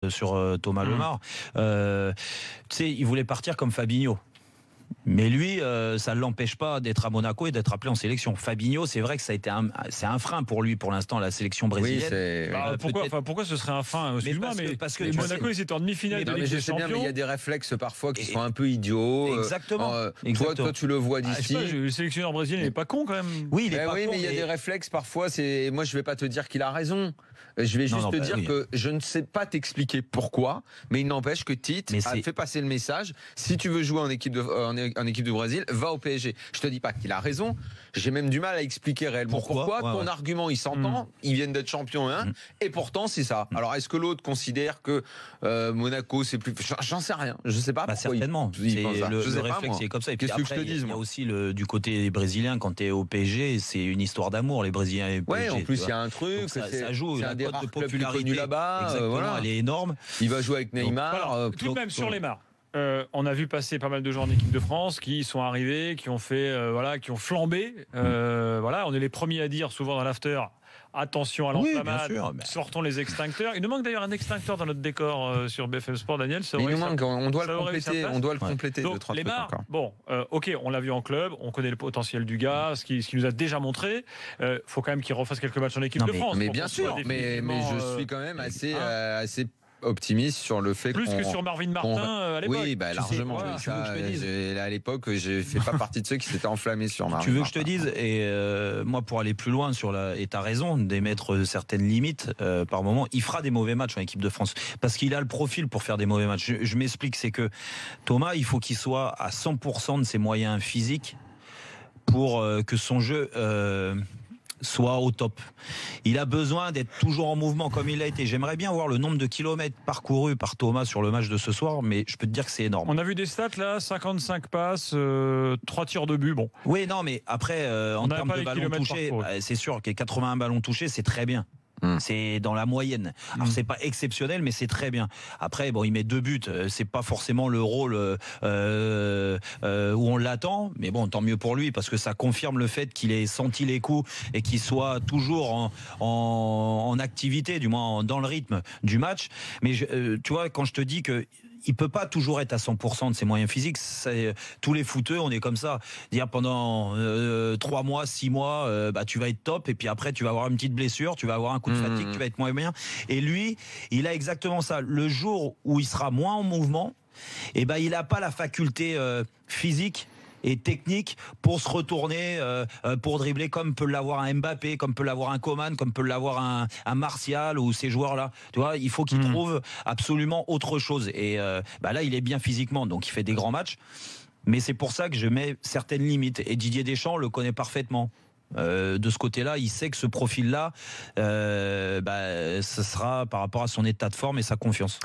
sur Thomas Lemar. Tu sais, il voulait partir comme Fabinho. Mais lui, ça ne l'empêche pas d'être à Monaco et d'être appelé en sélection. Fabinho, c'est vrai que ça a été c'est un frein pour lui pour l'instant, la sélection brésilienne. Oui, pourquoi ce serait un frein? Parce que Monaco, ils étaient en demi-finale de Ligue des Champions. Mais il y a des réflexes parfois qui sont un peu idiots. Exactement. Toi, tu le vois d'ici. Le sélectionneur brésilien n'est pas con quand même. Oui, il est pas con, mais il y a des réflexes parfois. Moi, je vais pas te dire qu'il a raison. Je vais juste te dire que je ne sais pas t'expliquer pourquoi, mais il n'empêche que Tite a fait passer le message. Si tu veux jouer en équipe de Brésil, va au PSG. Je te dis pas qu'il a raison. J'ai même du mal à expliquer réellement pourquoi. Ton argument, il s'entend. Ils viennent d'être champions, et pourtant c'est ça. Alors est-ce que l'autre considère que Monaco c'est plus? J'en sais rien. Je sais pas. Certainement. Le réflexe c'est comme ça. Et puis après, il y a aussi du côté des Brésiliens, quand tu es au PSG, c'est une histoire d'amour, les Brésiliens et PSG. En plus il y a un truc. Ça joue. La cote de popularité là-bas. Exactement. Elle est énorme. Il va jouer avec Neymar. Tout de même sur Lemar. On a vu passer pas mal de gens en équipe de France qui sont arrivés, qui ont fait, qui ont flambé. On est les premiers à dire souvent dans l'after. Attention à l'enflammade, sortons les extincteurs. Il nous manque d'ailleurs un extincteur dans notre décor sur BFM Sport, Daniel. On doit le compléter. Donc, Lemar, on l'a vu en club, on connaît le potentiel du gars, ce qu'il nous a déjà montré. Faut quand même qu'il refasse quelques matchs en équipe de France. Mais bien sûr, mais je suis quand même assez optimiste sur le fait plus que sur Marvin Martin à l'époque. Oui, largement. À l'époque, je fais pas partie de ceux qui s'étaient enflammés sur Marvin. Tu veux que je te dise, et moi pour aller plus loin et t'as raison d'émettre certaines limites par moment, il fera des mauvais matchs en équipe de France parce qu'il a le profil pour faire des mauvais matchs. Je m'explique, c'est que Thomas, il faut qu'il soit à 100% de ses moyens physiques pour que son jeu soit au top. Il a besoin d'être toujours en mouvement comme il a été. J'aimerais bien voir le nombre de kilomètres parcourus par Thomas sur le match de ce soir, mais je peux te dire que c'est énorme. On a vu des stats là, 55 passes, 3 tirs de but. Bon. Oui, non, mais après, en termes de ballons touchés, c'est sûr que 81 ballons touchés, c'est très bien. C'est dans la moyenne. Alors c'est pas exceptionnel, mais c'est très bien. Après, il met 2 buts. C'est pas forcément le rôle où on l'attend, mais bon, tant mieux pour lui parce que ça confirme le fait qu'il ait senti les coups et qu'il soit toujours en activité, du moins dans le rythme du match. Mais tu vois, quand je te dis que il peut pas toujours être à 100% de ses moyens physiques. Tous les footeux, on est comme ça. Dire pendant 3 mois, 6 mois, tu vas être top, et puis après tu vas avoir une petite blessure, tu vas avoir un coup de fatigue, tu vas être moins bien. Et lui, il a exactement ça. Le jour où il sera moins en mouvement, il n'a pas la faculté physique et technique pour se retourner, pour dribbler comme peut l'avoir un Mbappé, comme peut l'avoir un Coman, comme peut l'avoir un Martial ou ces joueurs-là. Tu vois, il faut qu'il trouve absolument autre chose. Et là, il est bien physiquement, donc il fait des grands matchs. Mais c'est pour ça que je mets certaines limites. Et Didier Deschamps le connaît parfaitement. De ce côté-là, il sait que ce profil-là, ce sera par rapport à son état de forme et sa confiance.